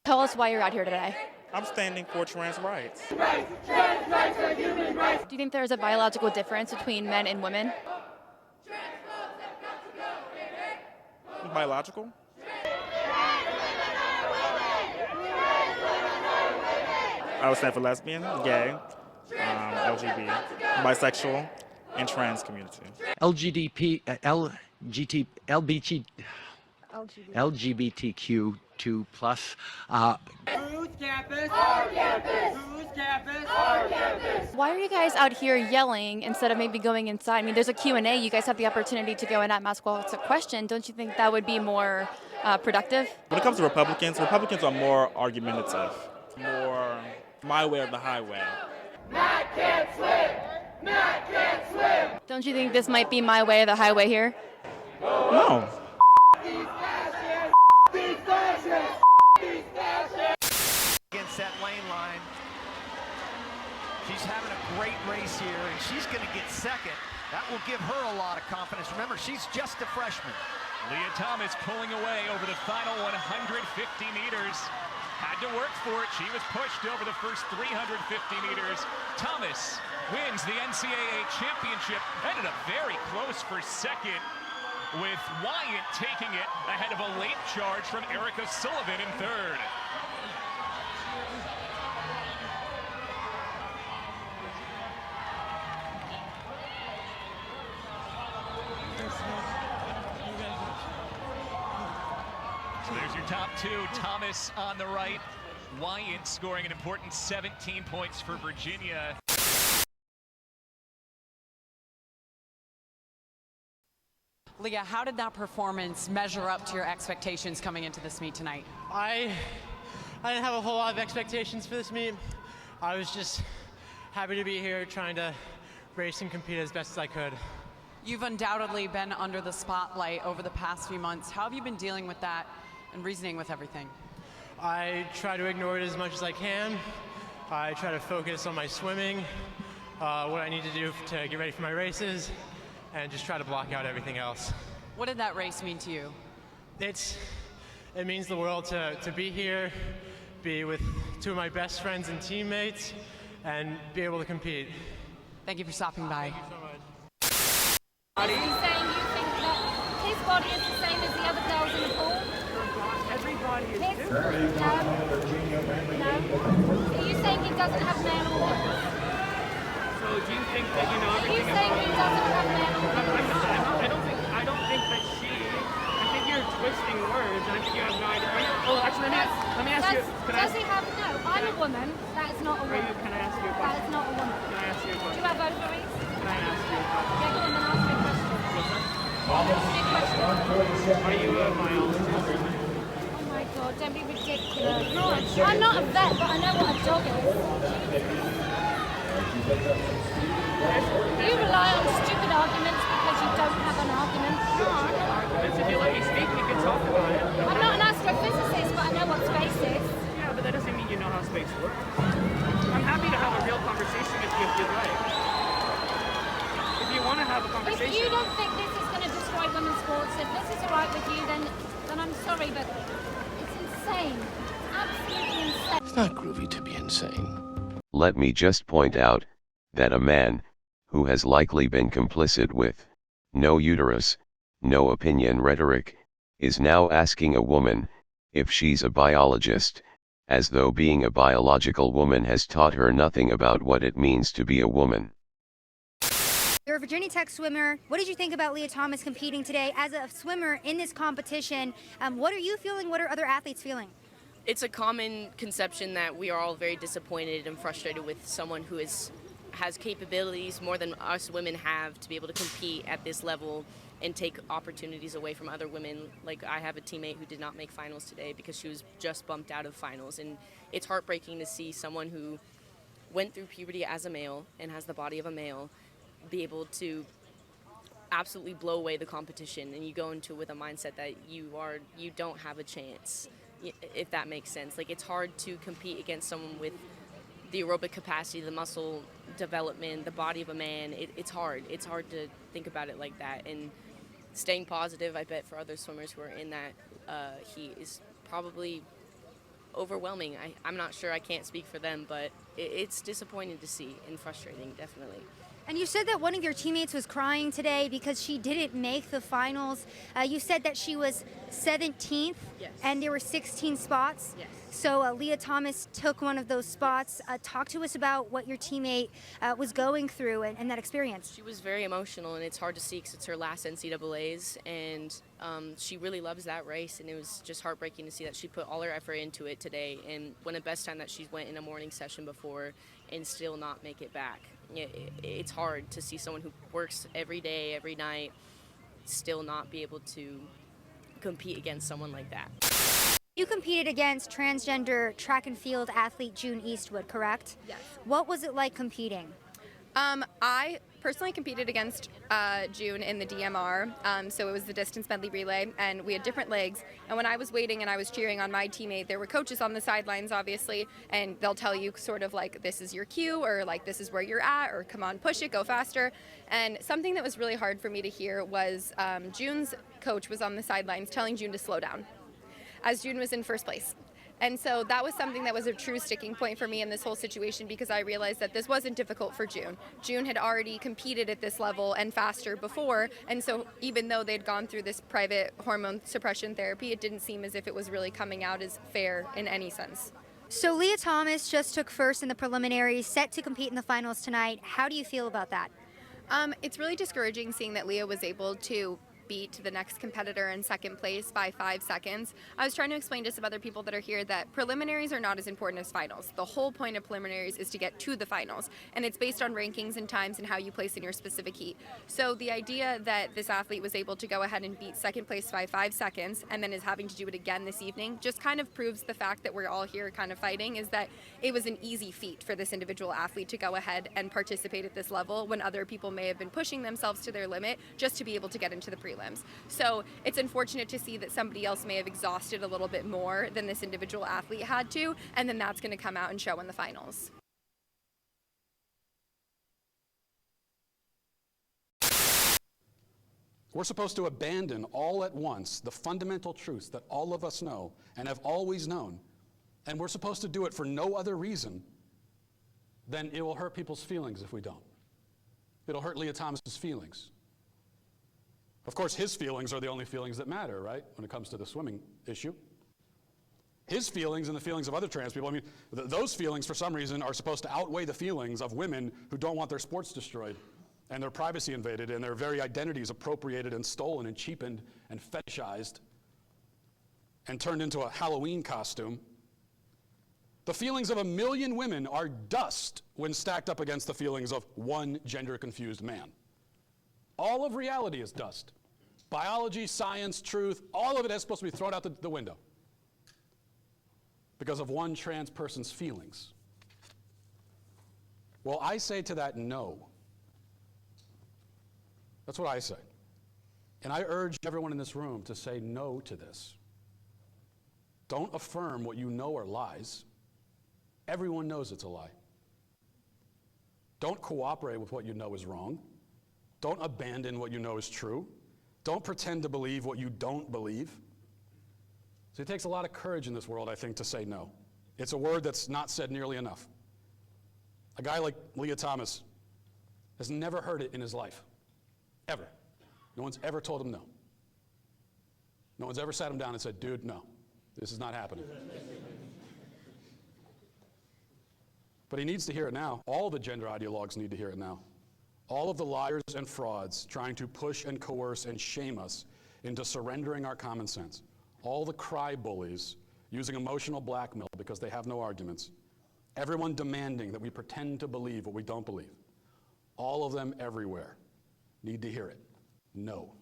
Tell us why you're out here today. I'm standing for trans rights. Trans rights are human rights. Do you think there's a biological difference between men and women? Biological? I would stand for lesbian, gay, LGBT, bisexual, and trans community. LGBTQ2 plus. Whose campus? Our campus. Whose campus? Our campus. Why are you guys out here yelling instead of maybe going inside? I mean, there's a Q&A. You guys have the opportunity to go in at mask while it's a question. Don't you think that would be more productive? When it comes to Republicans are more argumentative, more my way or the highway. Matt can't swim. Matt can't swim. Don't you think this might be my way or the highway here? No. These fascists. These fascists. These fascists. Against that lane line. She's having a great race here, and she's going to get second. That will give her a lot of confidence. Remember, she's just a freshman. Leah Thomas pulling away over the final 150 meters. Had to work for it. She was pushed over the first 350 meters. Thomas wins the NCAA championship. Ended up very close for second, with Wyatt taking it ahead of a late charge from Erica Sullivan in third. So there's your top two. Thomas on the right. Wyatt scoring an important 17 points for Virginia. Leah, how did that performance measure up to your expectations coming into this meet tonight? I didn't have a whole lot of expectations for this meet. I was just happy to be here trying to race and compete as best as I could. You've undoubtedly been under the spotlight over the past few months. How have you been dealing with that and reasoning with everything? I try to ignore it as much as I can. I try to focus on my swimming, what I need to do to get ready for my races, and just try to block out everything else. What did that race mean to you? It means the world to be here, be with two of my best friends and teammates, and be able to compete. Thank you for stopping by. Thank you so much. Are you saying you think that his body is the same as the other girls in the pool? Everybody is different. No. Are you saying he doesn't have male organs? So do you think that you know Are you everything saying about he doesn't have male organs? I don't think that she. I think you're twisting words, and I think you have no idea. Oh, actually, let me ask you. Does he have? No, I'm a woman. That is not a woman. Can I ask you a That question? is not a woman. Can I ask you a Do question? you have ovaries? Can I ask you a question? Yeah, go on then ask me a question. Ask me a question. Are you a biologist? Oh my god, don't be ridiculous. I'm not a vet, but I know what a dog is. You rely on stupid arguments because you don't have an argument. No, I have arguments. If you let me speak, you can talk about it. I'm not an astrophysicist, but I know what space is. Yeah, but that doesn't mean you know how space works. I'm happy to have a real conversation with you if you'd like. If you want to have a conversation. If you don't think this is going to destroy women's sports, if this is alright with you, then I'm sorry, but it's insane. It's absolutely insane. It's not groovy to be insane. Let me just point out that a man, who has likely been complicit with no uterus, no opinion rhetoric, is now asking a woman if she's a biologist, as though being a biological woman has taught her nothing about what it means to be a woman. You're a Virginia Tech swimmer. What did you think about Leah Thomas competing today as a swimmer in this competition? What are you feeling? What are other athletes feeling? It's a common conception that we are all very disappointed and frustrated with someone who has capabilities more than us women have to be able to compete at this level and take opportunities away from other women. Like, I have a teammate who did not make finals today because she was just bumped out of finals, and it's heartbreaking to see someone who went through puberty as a male and has the body of a male be able to absolutely blow away the competition, and you go into it with a mindset that you don't have a chance, if that makes sense. Like, it's hard to compete against someone with the aerobic capacity, the muscle development, the body of a man. It's hard. It's hard to think about it like that. And staying positive, I bet, for other swimmers who are in that heat is probably overwhelming. I'm not sure, I can't speak for them, but it's disappointing to see and frustrating, definitely. And you said that one of your teammates was crying today because she didn't make the finals. You said that she was 17th, Yes. and there were 16 spots. Yes. So Leah Thomas took one of those spots. Talk to us about what your teammate was going through and that experience. She was very emotional, and it's hard to see because it's her last NCAAs, and she really loves that race, and it was just heartbreaking to see that she put all her effort into it today, and when the best time that she went in a morning session before and still not make it back. It's hard to see someone who works every day, every night, still not be able to compete against someone like that. You competed against transgender track and field athlete June Eastwood, correct? Yes. What was it like competing? I personally competed against June in the DMR, so it was the distance medley relay, and we had different legs. And when I was waiting and I was cheering on my teammate, there were coaches on the sidelines, obviously, and they'll tell you sort of like, this is your cue, or like, this is where you're at, or come on, push it, go faster. And something that was really hard for me to hear was June's coach was on the sidelines telling June to slow down, as June was in first place. And so that was something that was a true sticking point for me in this whole situation, because I realized that this wasn't difficult for June. June had already competed at this level and faster before, and so even though they'd gone through this private hormone suppression therapy, it didn't seem as if it was really coming out as fair in any sense. So Leah Thomas just took first in the preliminaries, set to compete in the finals tonight. How do you feel about that? It's really discouraging seeing that Leah was able to beat the next competitor in second place by 5 seconds. I was trying to explain to some other people that are here that preliminaries are not as important as finals. The whole point of preliminaries is to get to the finals, and it's based on rankings and times and how you place in your specific heat. So the idea that this athlete was able to go ahead and beat second place by 5 seconds and then is having to do it again this evening just kind of proves the fact that we're all here kind of fighting, is that it was an easy feat for this individual athlete to go ahead and participate at this level when other people may have been pushing themselves to their limit just to be able to get into the prelims. So it's unfortunate to see that somebody else may have exhausted a little bit more than this individual athlete had to, and then that's going to come out and show in the finals. We're supposed to abandon all at once the fundamental truths that all of us know and have always known, and we're supposed to do it for no other reason than it will hurt people's feelings if we don't. It'll hurt Leah Thomas's feelings. Of course, his feelings are the only feelings that matter, right, when it comes to the swimming issue. His feelings and the feelings of other trans people, I mean, those feelings, for some reason, are supposed to outweigh the feelings of women who don't want their sports destroyed and their privacy invaded and their very identities appropriated and stolen and cheapened and fetishized and turned into a Halloween costume. The feelings of 1 million women are dust when stacked up against the feelings of one gender-confused man. All of reality is dust. Biology, science, truth, all of it is supposed to be thrown out the window because of one trans person's feelings. Well, I say to that, no. That's what I say. And I urge everyone in this room to say no to this. Don't affirm what you know are lies. Everyone knows it's a lie. Don't cooperate with what you know is wrong. Don't abandon what you know is true. Don't pretend to believe what you don't believe. So it takes a lot of courage in this world, I think, to say no. It's a word that's not said nearly enough. A guy like Leah Thomas has never heard it in his life, ever. No one's ever told him no. No one's ever sat him down and said, dude, no, this is not happening. But he needs to hear it now. All the gender ideologues need to hear it now. All of the liars and frauds trying to push and coerce and shame us into surrendering our common sense. All the cry bullies using emotional blackmail because they have no arguments. Everyone demanding that we pretend to believe what we don't believe. All of them everywhere need to hear it. No.